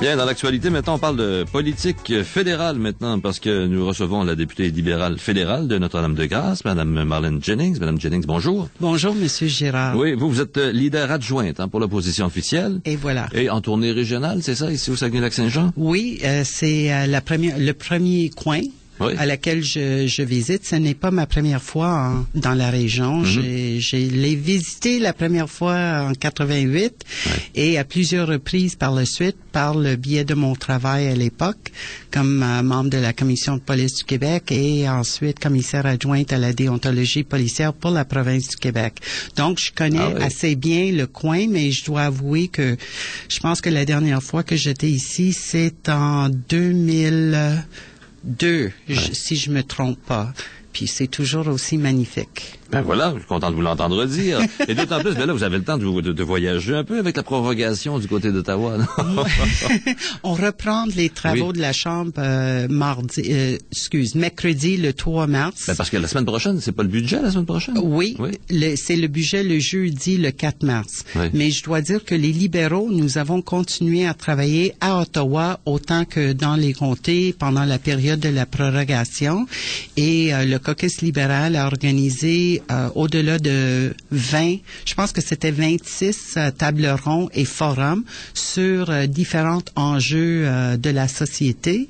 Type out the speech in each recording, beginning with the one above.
Bien, dans l'actualité, maintenant, on parle de politique fédérale maintenant, parce que nous recevons la députée libérale fédérale de Notre-Dame-de-Grâce, Mme Marlene Jennings. Mme Jennings, bonjour. Bonjour, Monsieur Girard. Oui, vous êtes leader adjointe pour l'opposition officielle. Et voilà. Et en tournée régionale, c'est ça, ici au Saguenay-Lac-Saint-Jean? Oui, c'est le premier coin. Oui. À laquelle je visite. Ce n'est pas ma première fois dans la région. Je l'ai visité la première fois en 88 et à plusieurs reprises par la suite par le biais de mon travail à l'époque comme membre de la Commission de police du Québec et ensuite commissaire adjointe à la déontologie policière pour la province du Québec. Donc, je connais assez bien le coin, mais je dois avouer que je pense que la dernière fois que j'étais ici, c'est en 2002, si je me trompe pas. Puis c'est toujours aussi magnifique. Ben voilà, je suis content de vous l'entendre dire. Et d'autant plus, ben là, vous avez le temps de voyager un peu avec la prorogation du côté d'Ottawa. On reprend les travaux de la Chambre mercredi le 3 mars. Ben parce que la semaine prochaine, c'est pas le budget la semaine prochaine? Oui. C'est le budget le jeudi le 4 mars. Oui. Mais je dois dire que les libéraux, nous avons continué à travailler à Ottawa autant que dans les comtés pendant la période de la prorogation. Et le caucus libéral a organisé au-delà de 20, je pense que c'était 26 tables rondes et forums sur différents enjeux de la société,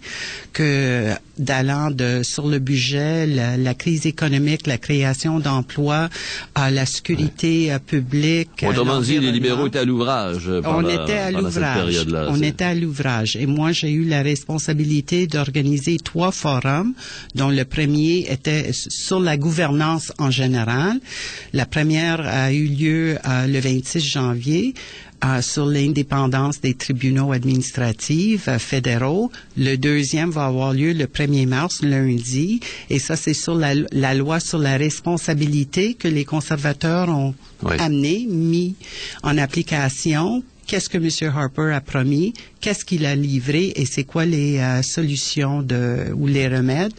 sur le budget, la crise économique, la création d'emplois, la sécurité publique. Autrement dit, les libéraux étaient à l'ouvrage On était à l'ouvrage. Et moi, j'ai eu la responsabilité d'organiser 3 forums, dont le premier était sur la gouvernance en général. La première a eu lieu le 26 janvier. Sur l'indépendance des tribunaux administratifs fédéraux. Le deuxième va avoir lieu le 1er mars, lundi, et ça, c'est sur la loi sur la responsabilité que les conservateurs ont mis en application. Qu'est-ce que M. Harper a promis? Qu'est-ce qu'il a livré? Et c'est quoi les solutions ou les remèdes?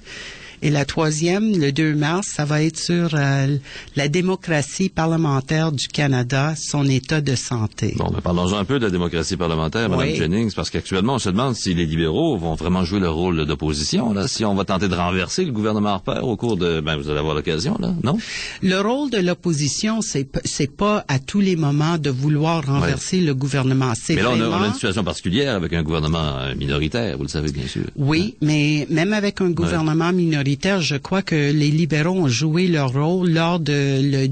Et la troisième, le 2 mars, ça va être sur la démocratie parlementaire du Canada, son état de santé. Bon, ben parlons un peu de la démocratie parlementaire, Mme Jennings, parce qu'actuellement, on se demande si les libéraux vont vraiment jouer leur rôle d'opposition, là, si on va tenter de renverser le gouvernement Harper au cours de... vous allez avoir l'occasion, là, non? Le rôle de l'opposition, c'est pas à tous les moments de vouloir renverser le gouvernement. Mais là, on a une situation particulière avec un gouvernement minoritaire, vous le savez bien sûr. Oui, mais même avec un gouvernement minoritaire, je crois que les libéraux ont joué leur rôle lors de le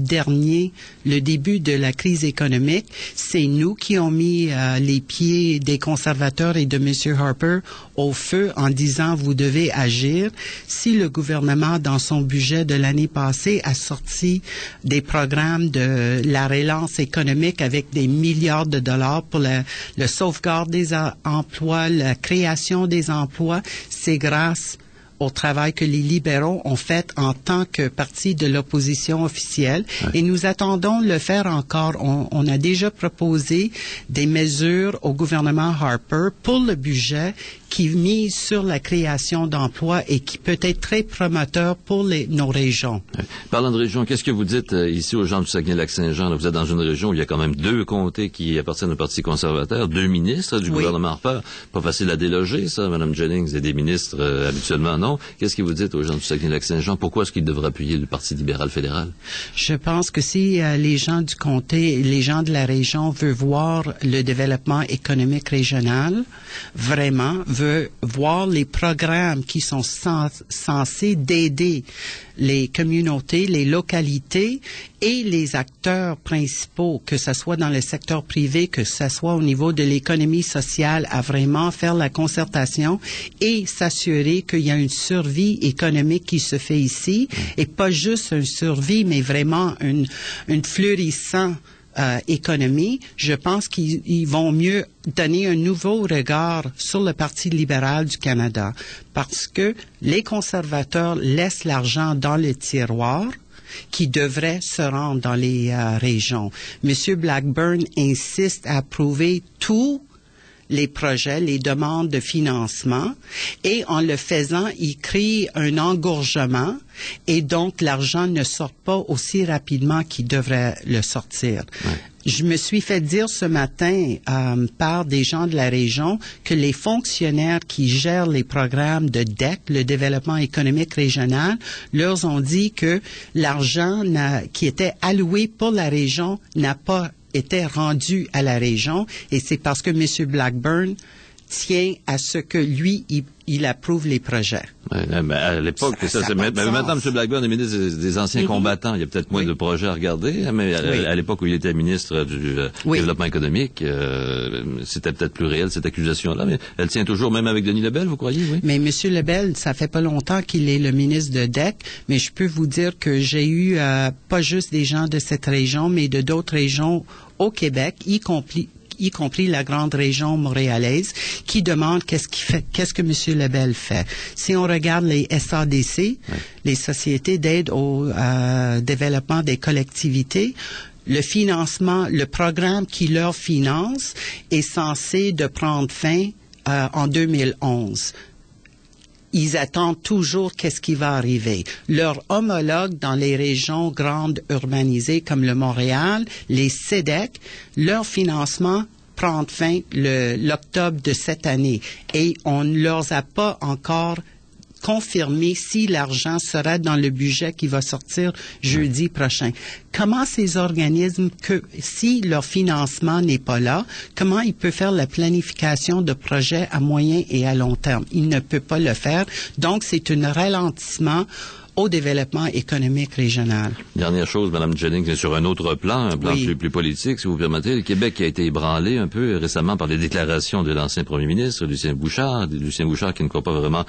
début de la crise économique. C'est nous qui ont mis les pieds des conservateurs et de M. Harper au feu en disant vous devez agir. Si le gouvernement, dans son budget de l'année passée, a sorti des programmes de la relance économique avec des milliards de dollars pour le sauvegarde des emplois, la création des emplois, c'est grâce au travail que les libéraux ont fait en tant que parti de l'opposition officielle. Et nous attendons le faire encore. On a déjà proposé des mesures au gouvernement Harper pour le budget qui mise sur la création d'emplois et qui peut être très promoteur pour nos régions. Parlant de région, qu'est-ce que vous dites ici aux gens du Saguenay-Lac-Saint-Jean? Vous êtes dans une région où il y a quand même 2 comtés qui appartiennent au Parti conservateur, 2 ministres du gouvernement Harper. Pas facile à déloger, ça, Mme Jennings, et des ministres habituellement, non? Qu'est-ce que vous dites aux gens du Saguenay-Lac-Saint-Jean? Pourquoi est-ce qu'ils devraient appuyer le Parti libéral fédéral? Je pense que si les gens du comté, les gens de la région veulent voir le développement économique régional, vraiment, veulent voir les programmes qui sont censés d'aider les communautés, les localités et les acteurs principaux, que ce soit dans le secteur privé, que ce soit au niveau de l'économie sociale, à vraiment faire la concertation et s'assurer qu'il y a une survie économique qui se fait ici, et pas juste une survie, mais vraiment une fleurissante économie. Je pense qu'ils vont mieux donner un nouveau regard sur le Parti libéral du Canada, parce que les conservateurs laissent l'argent dans le tiroir qui devrait se rendre dans les régions. Monsieur Blackburn insiste à approuver tout les projets, les demandes de financement, et en le faisant, il crée un engorgement, et donc l'argent ne sort pas aussi rapidement qu'il devrait le sortir. Ouais. Je me suis fait dire ce matin par des gens de la région que les fonctionnaires qui gèrent les programmes de DEC, le développement économique régional, leur ont dit que l'argent qui était alloué pour la région n'a pas été rendu à la région, et c'est parce que M. Blackburn tient à ce que lui, il approuve les projets. Ouais, mais à l'époque, maintenant, M. Blackburn est ministre des anciens combattants. Il y a peut-être moins de projets à regarder, mais à l'époque où il était ministre du développement économique, c'était peut-être plus réel, cette accusation-là. Mais elle tient toujours, même avec Denis Lebel, vous croyez? Oui. Mais M. Lebel, ça fait pas longtemps qu'il est le ministre de DEC, mais je peux vous dire que j'ai eu pas juste des gens de cette région, mais de d'autres régions au Québec, y compris la grande région montréalaise, qui demande qu'est-ce que M. Lebel fait. Si on regarde les SADC, les sociétés d'aide au développement des collectivités, le financement, le programme qui leur finance est censé de prendre fin en 2011. Ils attendent toujours qu'est-ce qui va arriver. Leurs homologues dans les régions grandes urbanisées comme le Montréal, les CEDEC, leur financement prend fin l'octobre de cette année. Et on ne leur a pas encore confirmé si l'argent sera dans le budget qui va sortir jeudi prochain. Comment ces organismes, si leur financement n'est pas là, comment ils peuvent faire la planification de projets à moyen et à long terme? Ils ne peuvent pas le faire. Donc, c'est un ralentissement au développement économique régional. Dernière chose, Mme Jennings, sur un autre plan, un plan plus politique, si vous permettez. Le Québec a été ébranlé un peu récemment par les déclarations de l'ancien premier ministre, Lucien Bouchard qui ne croit pas vraiment,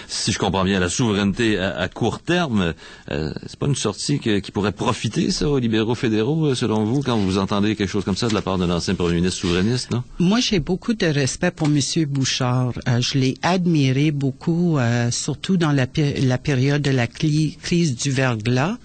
si je comprends bien, à la souveraineté à court terme. C'est pas une sortie qui pourrait profiter, ça, aux libéraux fédéraux, selon vous, quand vous entendez quelque chose comme ça de la part d'un ancien premier ministre souverainiste, non? Moi, j'ai beaucoup de respect pour M. Bouchard. Je l'ai admiré beaucoup, surtout dans la période de la crise du verglas,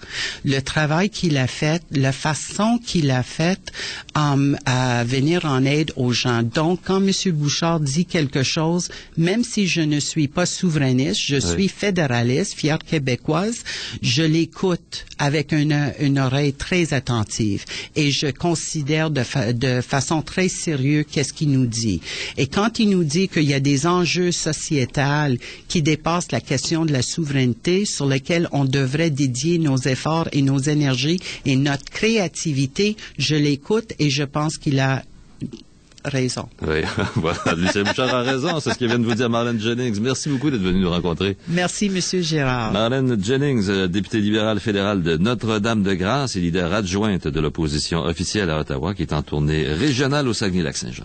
le travail qu'il a fait, la façon qu'il a faite à venir en aide aux gens. Donc, quand M. Bouchard dit quelque chose, même si je ne suis pas souverainiste, je suis fédéraliste, fière québécoise, je l'écoute avec une oreille très attentive et je considère de façon très sérieuse qu'est-ce qu'il nous dit. Et quand il nous dit qu'il y a des enjeux sociétals qui dépassent la question de la souveraineté, sur lesquels on devrait dédier nos efforts et nos énergies et notre créativité, je l'écoute et je pense qu'il a raison. Oui, voilà, Lucien Bouchard a raison, c'est ce que vient de vous dire Marlène Jennings. Merci beaucoup d'être venu nous rencontrer. Merci, M. Gérard. Marlène Jennings, députée libérale fédérale de Notre-Dame-de-Grâce et leader adjointe de l'opposition officielle à Ottawa, qui est en tournée régionale au Saguenay-Lac-Saint-Jean.